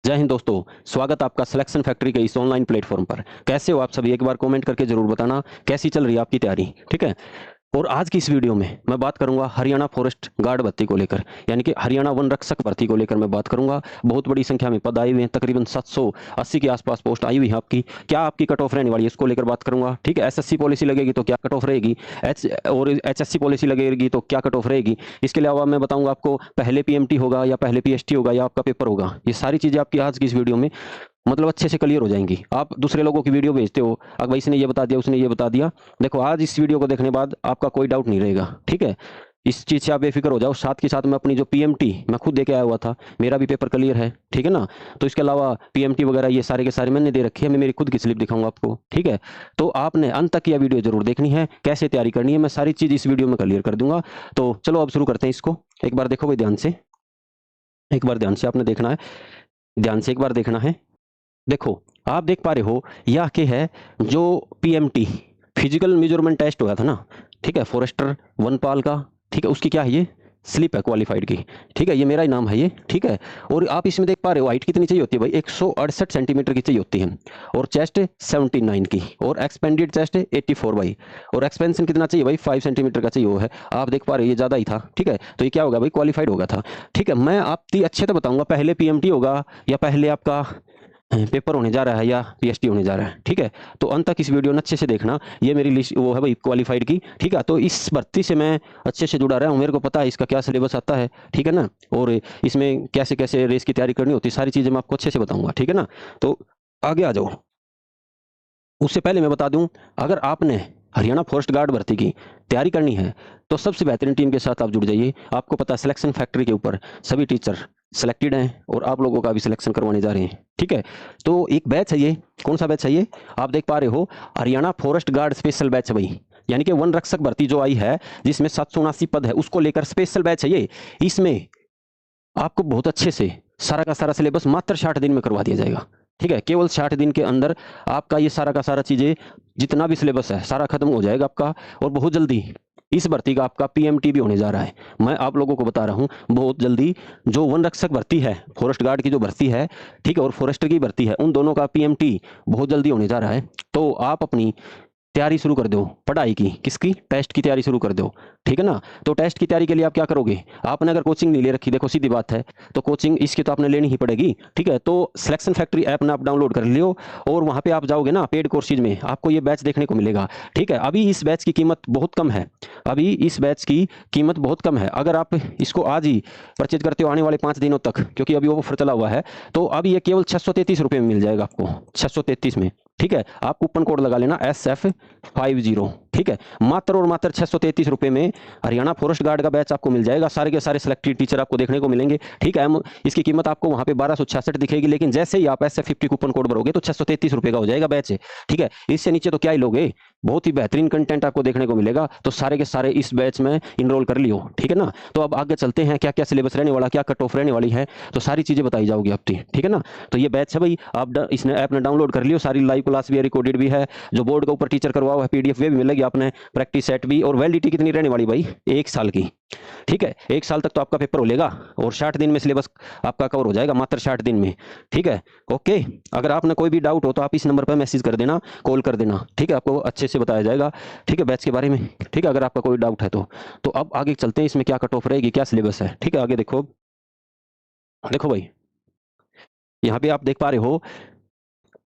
जय हिंद दोस्तों। स्वागत आपका सिलेक्शन फैक्ट्री के इस ऑनलाइन प्लेटफॉर्म पर। कैसे हो आप सभी, एक बार कमेंट करके जरूर बताना कैसी चल रही है आपकी तैयारी। ठीक है। और आज की इस वीडियो में मैं बात करूंगा हरियाणा फॉरेस्ट गार्ड भर्ती को लेकर, यानी कि हरियाणा वन रक्षक भर्ती को लेकर मैं बात करूंगा। बहुत बड़ी संख्या में पद आए हुए हैं, तकरीबन 780 के आसपास पोस्ट आई हुई है आपकी। क्या आपकी कट ऑफ रहने वाली है इसको लेकर बात करूंगा। ठीक है। एसएससी पॉलिसी लगेगी तो क्या कट ऑफ रहेगी, एचएससी पॉलिसी लगेगी तो क्या कट ऑफ रहेगी। इसके अलावा मैं बताऊंगा आपको पहले पीएमटी होगा या पहले पीएसटी होगा या आपका पेपर होगा। ये सारी चीजें आपकी आज की इस वीडियो में मतलब अच्छे से क्लियर हो जाएंगी। आप दूसरे लोगों की वीडियो भेजते हो, अब भाई इसने ये बता दिया उसने ये बता दिया। देखो आज इस वीडियो को देखने बाद आपका कोई डाउट नहीं रहेगा। ठीक है। इस चीज से आप बेफिक्र हो जाओ। साथ के साथ मैं अपनी जो पीएमटी मैं खुद दे के आया हुआ था, मेरा भी पेपर क्लियर है। ठीक है ना। तो इसके अलावा पीएमटी वगैरह ये सारे के सारे मैंने दे रखे हैं। मैं मेरी खुद की स्लिप दिखाऊंगा आपको। ठीक है। तो आपने अंत तक यह वीडियो जरूर देखनी है, कैसे तैयारी करनी है मैं सारी चीज इस वीडियो में क्लियर कर दूंगा। तो चलो अब शुरू करते हैं इसको। एक बार देखो भाई ध्यान से, एक बार ध्यान से आपने देखना है, ध्यान से एक बार देखना है। देखो आप देख पा रहे हो यह क्या है, जो पीएमटी फिजिकल मेजरमेंट टेस्ट हुआ था ना। ठीक है। फॉरेस्टर वनपाल का। ठीक है। उसकी क्या है, ये स्लिप है क्वालिफाइड की। ठीक है। ये मेरा ही नाम है ये। ठीक है। और आप इसमें देख पा रहे हो हाइट कितनी चाहिए होती है भाई, 168 सेंटीमीटर की चाहिए होती है। और चेस्ट 79 की, और एक्सपेंडेड चेस्ट 84 बाई, और एक्सपेंशन कितना चाहिए भाई, 5 सेंटीमीटर का चाहिए वो है। आप देख पा रहे हो ये ज़्यादा ही था। ठीक है। तो ये क्या होगा भाई, क्वालिफाइड होगा था। ठीक है। मैं आप अच्छे से बताऊंगा पहले पीएमटी होगा या पहले आपका पेपर होने जा रहा है या पीएचडी होने जा रहा है। ठीक है। तो अंत तक इस वीडियो में अच्छे से देखना। ये मेरी लिस्ट वो है भाई क्वालिफाइड की। ठीक है। तो इस भर्ती से मैं अच्छे से जुड़ा रहा हूँ, मेरे को पता है इसका क्या सिलेबस आता है। ठीक है ना। और इसमें कैसे कैसे रेस की तैयारी करनी होती है, सारी चीज़ें मैं आपको अच्छे से बताऊंगा। ठीक है ना। तो आगे आ जाओ। उससे पहले मैं बता दूं, अगर आपने हरियाणा फॉरेस्ट गार्ड भर्ती की तैयारी करनी है तो सबसे बेहतरीन टीम के साथ आप जुड़ जाइए। आपको पता है सिलेक्शन फैक्ट्री के ऊपर सभी टीचर सिलेक्टेड हैं और आप लोगों का भी सिलेक्शन करवाने जा रहे हैं। ठीक है। तो एक बैच है ये, कौन सा बैच है ये, आप देख पा रहे हो Haryana forest guard special batch है भाई। यानी कि वन रक्षक भर्ती जो आई है जिसमें 779 पद है, उसको लेकर स्पेशल बैच है ये। इसमें आपको बहुत अच्छे से सारा का सारा सिलेबस मात्र 60 दिन में करवा दिया जाएगा। ठीक है। केवल 60 दिन के अंदर आपका ये सारा का सारा चीजें जितना भी सिलेबस है सारा खत्म हो जाएगा आपका। और बहुत जल्दी इस भर्ती का आपका पीएमटी भी होने जा रहा है। मैं आप लोगों को बता रहा हूं बहुत जल्दी जो वन रक्षक भर्ती है, फॉरेस्ट गार्ड की जो भर्ती है, ठीक है, और फॉरेस्टर की भर्ती है, उन दोनों का पीएमटी बहुत जल्दी होने जा रहा है। तो आप अपनी तैयारी शुरू कर दो पढ़ाई की, किसकी, टेस्ट की तैयारी शुरू कर दो। ठीक है ना। तो टेस्ट की तैयारी के लिए आप क्या करोगे, आपने अगर कोचिंग नहीं ले रखी, देखो सीधी बात है, तो कोचिंग इसकी तो आपने लेनी ही पड़ेगी। ठीक है। तो सिलेक्शन फैक्ट्री ऐप ना आप डाउनलोड कर लियो और वहां पे आप जाओगे ना पेड कोर्सेज में, आपको ये बैच देखने को मिलेगा। ठीक है। अभी इस बैच की कीमत बहुत कम है, अभी इस बैच की कीमत बहुत कम है। अगर आप इसको आज ही परचेज करते हो आने वाले 5 दिनों तक, क्योंकि अभी ऑफर चला हुआ है, तो अभी ये केवल 633 रुपये में मिल जाएगा आपको, 633 में। ठीक है। आप कूपन कोड लगा लेना SF50। ठीक है। मात्र और मात्र 633 रुपये में हरियाणा फॉरेस्ट गार्ड का बैच आपको मिल जाएगा। सारे के सारे सिलेक्टेड टीचर आपको देखने को मिलेंगे। ठीक है। इसकी कीमत आपको वहां पे 1266 दिखेगी, लेकिन जैसे ही आप SF50 कूपन कोड भरोगे तो 633 रुपये का हो जाएगा बैच। ठीक है। इससे नीचे तो क्या ही लोगे, बहुत ही बेहतरीन कंटेंट आपको देखने को मिलेगा। तो सारे के सारे इस बैच में इनरोल कर लियो। ठीक है ना। तो अब आगे चलते हैं, क्या क्या सिलेबस रहने वाला, क्या कट ऑफ रहने वाली है, तो सारी चीजें बताई जाओगी आपकी। ठीक है ना। तो ये बैच है भाई, आप इसने ऐप ने डाउनलोड कर लियो, सारी लाइव क्लास भी है, रिकॉर्डेड भी है, जो बोर्ड के ऊपर टीचर करवा हुआ है पीडीएफ वे भी मिलेगी आपने, प्रैक्टिस सेट भी। और वैलिडिटी कितनी रहने वाली भाई, 1 साल की। ठीक है। 1 साल तक तो आपका पेपर हो लेगा और 60 दिन में सिलेबस आपका कवर हो जाएगा, मात्र 60 दिन में। ठीक है। ओके। अगर आपने कोई भी डाउट हो तो आप इस नंबर पर मैसेज कर देना, कॉल कर देना। ठीक है। आपको अच्छे से बताया जाएगा। ठीक है। बैच के बारे में। ठीक है। अगर आपका कोई डाउट है तो अब आगे चलते हैं, इसमें क्या कट ऑफ रहेगी, क्या सिलेबस है। ठीक है। आगे देखो, देखो भाई यहाँ पे आप देख पा रहे हो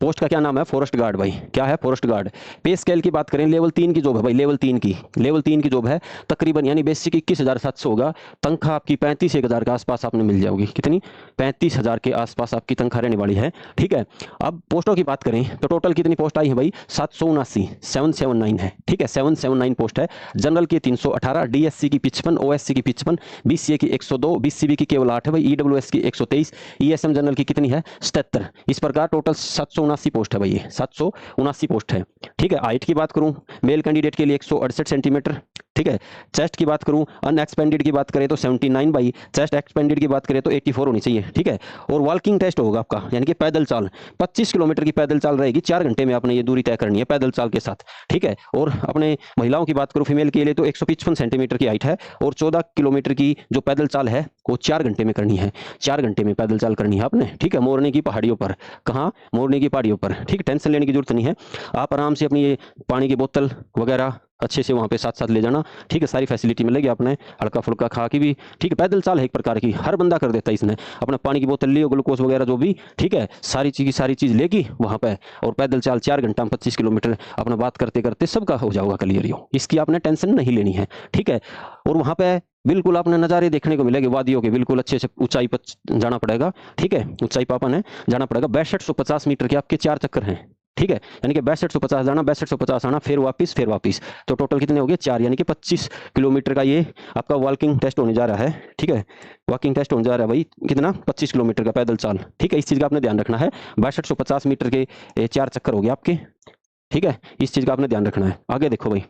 पोस्ट का क्या नाम है, फॉरेस्ट गार्ड भाई। क्या है, फॉरेस्ट गार्ड। पे स्केल की बात करें, लेवल 3 की जॉब है भाई, लेवल 3 की, लेवल 3 की जॉब है। तकरीबन यानी बेसिक 21,700 होगा, तनख्वाह आपकी 35,000 के आसपास आपने मिल जाओगी। कितनी, 35,000 के आसपास आपकी तनख्वाह रहने वाली है। ठीक है। अब पोस्टों की बात करें तो टोटल कितनी पोस्ट आई है भाई, 779, 779 है। ठीक है। 779 पोस्ट है। जनरल की 318, डीएससी की 55, ओएससी की 55, बीसीए की 102, बीसीबी की केवल 8 है भाई, ईडब्ल्यूएस की 123, ईएसएम जनरल की कितनी है, 77। इस प्रकार टोटल 779 पोस्ट है भाई, ये 779 पोस्ट है। ठीक है। हाइट की बात करूं, मेल कैंडिडेट के लिए 168 सेंटीमीटर, ठीक है। चेस्ट की बात करूं, अनएक्सपेंडेड की बात करें तो 79 बाई, चेस्ट एक्सपेंडेड की बात करें तो 84 होनी चाहिए, ठीक है। और वॉकिंग टेस्ट होगा आपका, यानी कि पैदल चाल 25 किलोमीटर की पैदल चाल रहेगी, 4 घंटे में आपने ये दूरी तय करनी है पैदल चाल के साथ, ठीक है। और अपने महिलाओं की बात करूं, फीमेल के लिए तो 155 सेंटीमीटर की हाइट है और 14 किलोमीटर की जो पैदल चाल है वो 4 घंटे में करनी है, 4 घंटे में पैदल चाल करनी है आपने, ठीक है। मोरनी की पहाड़ियों पर, कहाँ, मोरनी की पहाड़ियों पर, ठीक है। टेंशन लेने की जरूरत नहीं है, आप आराम से अपनी ये पानी की बोतल वगैरह अच्छे से वहाँ पे साथ साथ ले जाना, ठीक है। सारी फैसिलिटी मिलेगी, आपने हल्का फुल्का खा के भी, ठीक है। पैदल चाल है एक प्रकार की, हर बंदा कर देता है इसने, अपना पानी की बोतल लियो, ग्लूकोज वगैरह जो भी, ठीक है, सारी चीज़ लेगी वहाँ पे, और पैदल चाल 4 घंटा में 25 किलोमीटर अपना बात करते करते सबका हो जाएगा क्लियर, यो इसकी आपने टेंशन नहीं लेनी है, ठीक है। और वहाँ पे बिल्कुल आपने नज़ारे देखने को मिलेंगे वादियों के, बिल्कुल अच्छे से ऊंचाई पर जाना पड़ेगा, ठीक है, ऊंचाई पापन है जाना पड़ेगा। 6250 मीटर के आपके 4 चक्कर हैं, ठीक है, यानी कि 6250 जाना, 6250 आना, फिर वापस, तो टोटल कितने हो गए 4, यानी कि 25 किलोमीटर का ये आपका वॉकिंग टेस्ट होने जा रहा है, ठीक है। वॉकिंग टेस्ट होने जा रहा है भाई, कितना 25 किलोमीटर का पैदल चाल, ठीक है। इस चीज़ का आपने ध्यान रखना है, 6250 मीटर के 4 चक्कर हो गए आपके, ठीक है। इस चीज़ का आपने ध्यान रखना है। आगे देखो भाई,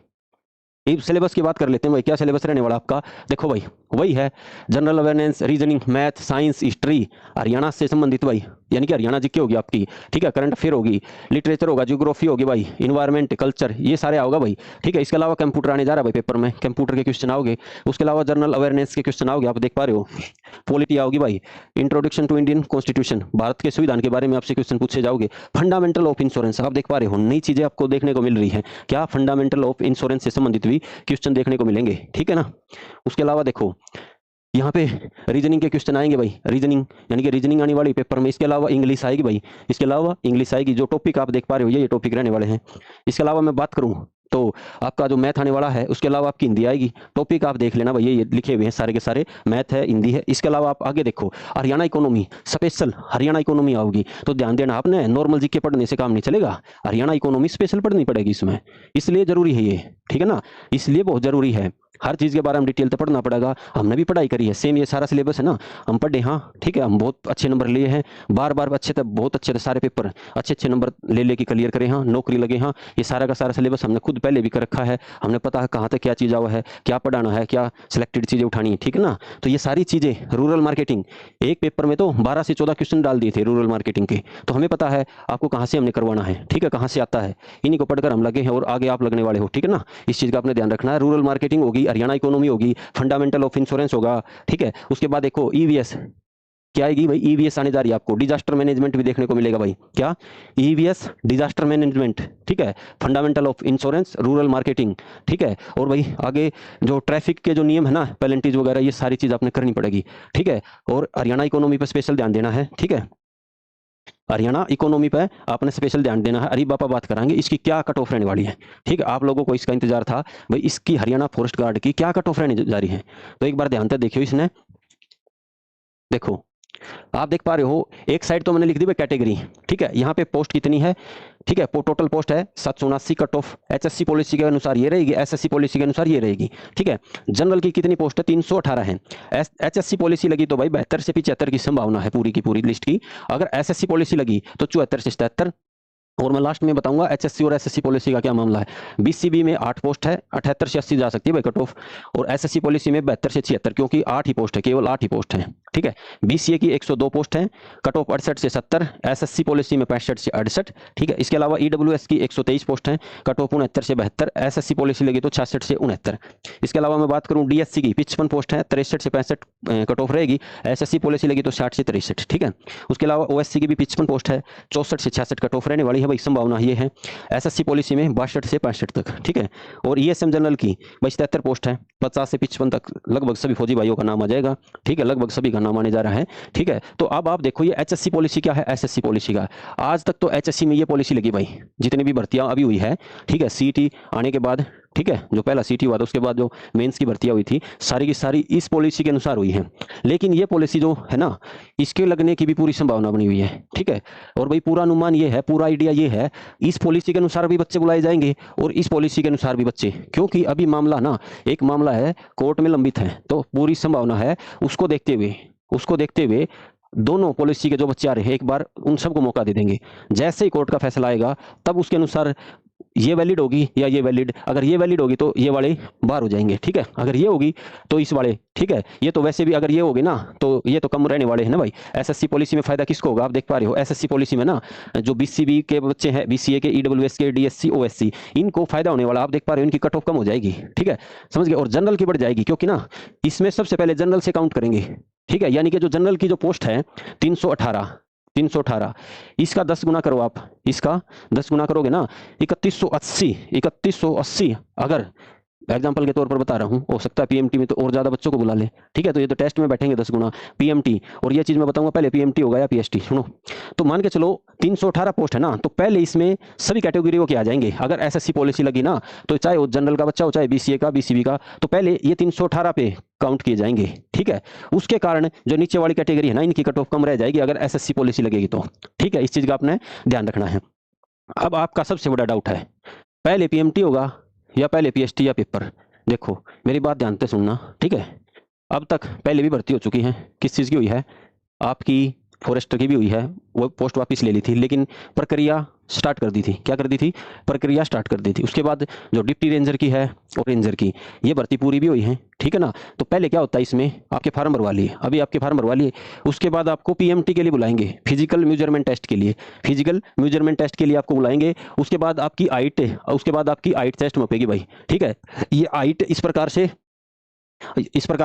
सिलेबस की बात कर लेते हैं भाई, क्या सिलेबस रहने वाला आपका, देखो भाई वही है, general awareness, reasoning, math, science, history, Haryana से संबंधित भाई, यानी कि हरियाणा जीके होगी आपकी, ठीक है। करंट अफेयर होगी, लिटरेचर होगा, ज्योग्राफी होगी भाई, इन्वायरमेंट, कल्चर, ये सारे आओगे भाई, ठीक है। इसके अलावा कंप्यूटर आने जा रहा है भाई पेपर में, कंप्यूटर के क्वेश्चन आओगे, उसके अलावा जनरल अवेयरनेस के क्वेश्चन आओगे, आप देख पा रहे हो। पॉलिटी आओगी भाई, introduction to Indian constitution, Bharat के संविधान के बारे में आपसे क्वेश्चन पूछे जाओगे। फंडामेंटल ऑफ इंश्योरेंस, आप देख पा रहे हो, नई चीजें आपको देखने को मिल रही है, क्या फंडामेंटल ऑफ इंश्योरेंस से संबंधित भी क्वेश्चन देखने को मिलेंगे, ठीक है ना। उसके अलावा देखो यहाँ पे रीजनिंग के क्वेश्चन आएंगे भाई, रीजनिंग यानी कि रीजनिंग आने वाली पेपर में। इसके अलावा इंग्लिश आएगी भाई, इसके अलावा इंग्लिश आएगी, जो टॉपिक आप देख पा रहे हो ये टॉपिक रहने वाले हैं। इसके अलावा मैं बात करूँ तो आपका जो मैथ आने वाला है, उसके अलावा आपकी हिंदी आएगी, टॉपिक आप देख लेना भाई, ये लिखे हुए हैं सारे के सारे, मैथ है, हिंदी है। इसके अलावा आप आगे देखो, Haryana economy, special Haryana economy आओगी, तो ध्यान देना आपने, नॉर्मल जीके पढ़ने से काम नहीं चलेगा, हरियाणा इकोनॉमी स्पेशल पढ़नी पड़ेगी इसमें, इसलिए जरूरी है ये, ठीक है ना, इसलिए बहुत जरूरी है। हर चीज़ के बारे में डिटेल तो पढ़ना पड़ेगा, हमने भी पढ़ाई करी है, सेम ये सारा सिलेबस है ना, हम पढ़े, हाँ ठीक है, हम बहुत अच्छे नंबर लिए हैं, बार बार अच्छे थे, बहुत अच्छे थे, सारे पेपर अच्छे नंबर ले लेके क्लियर करे, हाँ नौकरी लगे, हाँ ये सारा का सारा सिलेबस हमने खुद पहले भी कर रखा है, हमने पता है कहाँ तक क्या चीज़ आवा है, क्या पढ़ाना है, क्या सिलेक्टेड चीज़ें उठानी है, ठीक है ना। तो ये सारी चीज़ें, रूरल मार्केटिंग, एक पेपर में तो 12 से 14 क्वेश्चन डाल दिए थे रूरल मार्केटिंग के, तो हमें पता है आपको कहाँ से हमने करवाना है, ठीक है, कहाँ से आता है, इन्हीं को पढ़कर हम लगे हैं और आगे आप लगने वाले हो, ठीक है ना। इस चीज़ का आपने ध्यान रखना है, रूरल मार्केटिंग होगी, हरियाणा इकोनॉमी होगी, फंडामेंटल ऑफ इंश्योरेंस होगा, ठीक है। उसके बाद देखो ईवीएस क्या आएगी भाई, ईवीएस आने जा रही है आपको, डिजास्टर मैनेजमेंट भी देखने को मिलेगा भाई, क्या ईवीएस, डिजास्टर मैनेजमेंट, ठीक है, fundamental of insurance, rural marketing, ठीक है। और भाई आगे जो ट्रैफिक के जो नियम है ना, पेनल्टीज वगैरह, ये सारी चीज आपने करनी पड़ेगी, ठीक है। और हरियाणा इकोनॉमी पर स्पेशल ध्यान देना है, ठीक है, हरियाणा इकोनॉमी पे आपने स्पेशल ध्यान देना है। अरे बापा बात कराएंगे इसकी क्या कट ऑफ रहने वाली है, ठीक है, आप लोगों को इसका इंतजार था भाई, इसकी हरियाणा फॉरेस्ट गार्ड की क्या कट ऑफ रहने जा रही है, तो एक बार ध्यान से देखियो इसने, देखो आप देख पा रहे हो, एक साइड तो मैंने लिख दी भाई कैटेगरी, ठीक है, यहाँ पे पोस्ट कितनी है, ठीक है, टोटल पोस्ट है 779, कट ऑफ एचएससी पॉलिसी के अनुसार ये रहेगी, एसएससी पॉलिसी के अनुसार ये रहेगी, ठीक है। जनरल की कितनी पोस्ट है, 318 है, एचएससी पॉलिसी लगी तो भाई 72 से 75 की संभावना है पूरी की पूरी लिस्ट की, अगर एसएससी पॉलिसी लगी तो 74 से 77। और मैं लास्ट में बताऊंगा एचएससी और एसएससी पॉलिसी का क्या मामला है। बीसीबी में 8 पोस्ट है, 78 से 80 जा सकती है भाई कट ऑफ, और एसएससी पॉलिसी में 72 से 76, क्योंकि 8 ही पोस्ट है, केवल 8 ही पोस्ट है, ठीक है। बीसीए की 102 पोस्ट है, कट ऑफ 68 से 70, एसएससी पॉलिसी में 65 से 68, ठीक है। इसके अलावा ईडब्ल्यूएस की 123 पोस्ट है, कट ऑफ 69 से 72, एसएससी पॉलिसी लगी तो 66 से 69। इसके अलावा मैं बात करूँ डीएससी की 55 पोस्ट है, 63 से 65 कट ऑफ रहेगी, एसएससी पॉलिसी लगी तो 60 से 63, ठीक है। उसके अलावा ओएससी की भी 55 पोस्ट है, 64 से 66 कट ऑफ रहने वाली है भाई, संभावना ये है। एसएससी पॉलिसी में 62 से 65 तक, ठीक है। और ईएसएम जनरल की भाई 77 पोस्ट है, 50 से 55 तक लगभग सभी फौजी भाइयों का नाम आ जाएगा, ठीक है, लगभग सभी का नाम आने जा रहा है, ठीक है। तो अब आप देखो ये एचएससी पॉलिसी क्या है, एसएससी पॉलिसी का आज तक तो एचएससी में ये पॉलिसी लगी भाई, जितनी भी भर्तियां अभी हुई है, ठीक है, सीटी आने के बाद, ठीक है, जो पहला सीटी हुआ था उसके बाद जो मेंस की भर्तियां हुई थी सारी की सारी इस पॉलिसी के अनुसार हुई है, लेकिन ये पॉलिसी जो है ना, इसके लगने की भी पूरी संभावना बनी हुई है, ठीक है। और भाई पूरा अनुमान ये है, पूरा आइडिया ये है, इस पॉलिसी के अनुसार भी बच्चे बुलाए जाएंगे और इस पॉलिसी के अनुसार भी बच्चे, क्योंकि अभी मामला ना, एक मामला है कोर्ट में लंबित है, तो पूरी संभावना है उसको देखते हुए दोनों पॉलिसी के जो बच्चे आ रहे हैं एक बार उन सबको मौका दे देंगे, जैसे ही कोर्ट का फैसला आएगा तब उसके अनुसार ये वैलिड होगी या ये वैलिड, अगर ये वैलिड होगी तो ये वाले बाहर हो जाएंगे, ठीक है। अगर ये होगी तो इस वाले, ठीक है। ये तो वैसे भी अगर ये होगी ना तो ये तो कम रहने वाले हैं ना भाई। एसएससी पॉलिसी में फायदा किसको होगा, आप देख पा रहे हो एसएससी पॉलिसी में ना जो बीसीबी के बच्चे हैं, बीसीए के, ईडब्ल्यूएस के, डीएससी, ओएससी, इनको फायदा होने वाला, आप देख पा रहे हो इनकी कट ऑफ कम हो जाएगी, ठीक है, समझ गए। और जनरल की बढ़ जाएगी, क्योंकि ना इसमें सबसे पहले जनरल से काउंट करेंगे, ठीक है। यानी कि जो जनरल की जो पोस्ट है 318, इसका 10 गुना करो आप, इसका 10 गुना करोगे ना 3180, अगर एग्जाम्पल के तौर पर बता रहा हूं, हो सकता है पीएमटी में तो और ज्यादा बच्चों को बुला ले, ठीक है। तो ये तो टेस्ट में बैठेंगे 10 गुना पीएमटी, और ये चीज मैं बताऊंगा पहले पीएमटी होगा या पीएसटी, सुनो। तो मान के चलो 318 पोस्ट है ना, तो पहले इसमें सभी कैटेगरियों के आ जाएंगे। अगर एसएससी पॉलिसी लगी ना तो चाहे वो जनरल का बच्चा हो, चाहे बीसीए का, बीसीबी का, तो पहले ये 318 पे काउंट किए जाएंगे, ठीक है। उसके कारण जो नीचे वाली कैटेगरी है ना, इनकी कट ऑफ कम रह जाएगी अगर एसएससी पॉलिसी लगेगी तो, ठीक है। इस चीज का आपने ध्यान रखना है। अब आपका सबसे बड़ा डाउट है, पहले पीएमटी होगा या पहले पीएसटी या पेपर। देखो मेरी बात ध्यान से सुनना, ठीक है। अब तक पहले भी भर्ती हो चुकी है, किस चीज़ की हुई है, आपकी फॉरेस्टर की भी हुई है, वो पोस्ट वापस ले ली थी, लेकिन प्रक्रिया स्टार्ट कर दी थी। क्या कर दी थी, प्रक्रिया स्टार्ट कर दी थी। उसके बाद जो डिप्टी रेंजर की है और रेंजर की, ये भर्ती पूरी भी हुई है, ठीक है ना। तो पहले क्या होता है, इसमें आपके फार्म भरवा लिए, अभी आपके फार्म भरवा लिए, उसके बाद आपको पीएमटी के लिए बुलाएंगे, फिजिकल मेजरमेंट टेस्ट के लिए, फिजिकल मेजरमेंट टेस्ट के लिए आपको बुलाएंगे। उसके बाद आपकी हाइट, उसके बाद आपकी हाइट टेस्ट मापेगी भाई, ठीक है। ये हाइट इस प्रकार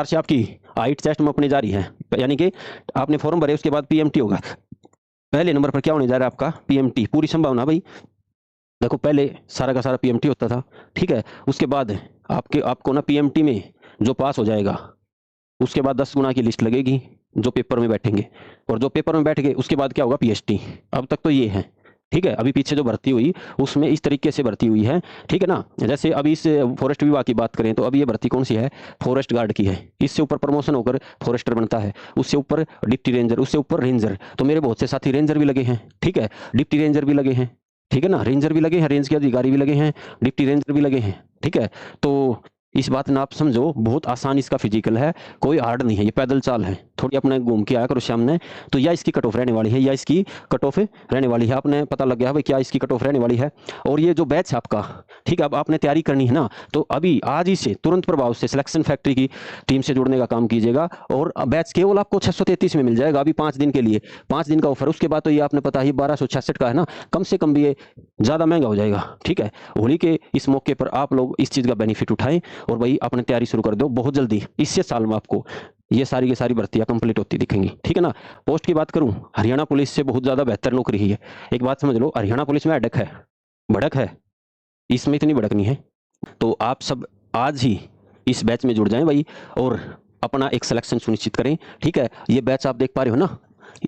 से आपकी हाइट टेस्ट में अपनी जा रही है, यानी कि आपने फॉर्म भरे, उसके बाद पीएमटी होगा। पहले नंबर पर क्या होने जा रहा है आपका पीएमटी, पूरी संभावना भाई। देखो पहले सारा का सारा पीएमटी होता था, ठीक है। उसके बाद आपको ना पीएमटी में जो पास हो जाएगा, उसके बाद 10 गुना की लिस्ट लगेगी जो पेपर में बैठेंगे, और जो पेपर में बैठ गए उसके बाद क्या होगा, पीएसटी। अब तक तो ये है, ठीक है। अभी पीछे जो भर्ती हुई उसमें इस तरीके से भर्ती हुई है, ठीक है ना। जैसे अभी इस फॉरेस्ट विभाग की बात करें तो अभी ये भर्ती कौन सी है, फॉरेस्ट गार्ड की है। इससे ऊपर प्रमोशन होकर फॉरेस्टर बनता है, उससे ऊपर डिप्टी रेंजर, उससे ऊपर रेंजर। तो मेरे बहुत से साथी रेंजर भी लगे हैं, ठीक है, डिप्टी रेंजर भी लगे हैं, ठीक है ना, रेंजर भी लगे हैं, रेंज के अधिकारी भी लगे हैं, डिप्टी रेंजर भी लगे हैं, ठीक है। तो इस बात में आप समझो, बहुत आसान इसका फिजिकल है, कोई हार्ड नहीं है, ये पैदल चाल है। थोड़ी अपने घूम के आया करो सामने, तो या इसकी कट ऑफ रहने वाली है या इसकी कट ऑफ रहने वाली है, आपने पता लग गया भाई क्या इसकी कट ऑफ रहने वाली है। और ये जो बैच है आपका, ठीक है, अब आपने तैयारी करनी है ना, तो अभी आज ही से तुरंत प्रभाव से सिलेक्शन फैक्ट्री की टीम से जुड़ने का काम कीजिएगा। और बैच केवल आपको 633 में मिल जाएगा, अभी 5 दिन के लिए, 5 दिन का ऑफर। उसके बाद तो ये आपने पता ही 1266 का है ना, कम से कम भी ये ज़्यादा महंगा हो जाएगा, ठीक है। होली के इस मौके पर आप लोग इस चीज़ का बेनिफिट उठाएं और भाई अपने तैयारी शुरू कर दो बहुत जल्दी। इससे साल में आपको ये सारी की सारी भर्तियां कंप्लीट होती दिखेंगी, ठीक है ना। पोस्ट की बात करूं, हरियाणा पुलिस से बहुत ज़्यादा बेहतर नौकरी ही है। एक बात समझ लो, हरियाणा पुलिस में अड़क है, भड़क है, इसमें इतनी भड़क नहीं है। तो आप सब आज ही इस बैच में जुड़ जाएं भाई, और अपना एक सिलेक्शन सुनिश्चित करें, ठीक है। ये बैच आप देख पा रहे हो ना,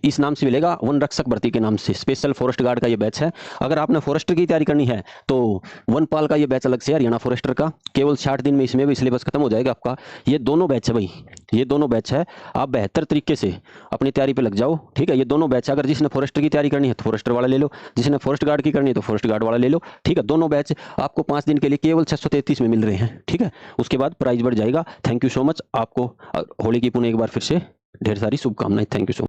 इस नाम से मिलेगा, वन रक्षक भर्ती के नाम से, स्पेशल फॉरेस्ट गार्ड का ये बैच है। अगर आपने फॉरेस्टर की तैयारी करनी है तो वनपाल का ये बैच अलग से है, हरियाणा फॉरेस्टर का, केवल 60 दिन में इसमें भी सिलेबस खत्म हो जाएगा आपका। ये दोनों बैच है भाई, ये दोनों बैच है, आप बेहतर तरीके से अपनी तैयारी पे लग जाओ, ठीक है। ये दोनों बैच, अगर जिसने फॉरेस्टर की तैयारी करनी है तो फॉरेस्टर वाला ले लो, जिसने फॉरेस्ट गार्ड की करनी है तो फॉरेस्ट गार्ड वाला ले लो, ठीक है। दोनों बैच आपको 5 दिन के लिए केवल 633 में मिल रहे हैं, ठीक है। उसके बाद प्राइस बढ़ जाएगा। थैंक यू सो मच, आपको होली की पुनः एक बार फिर से ढेर सारी शुभकामनाएं। Thank you so much.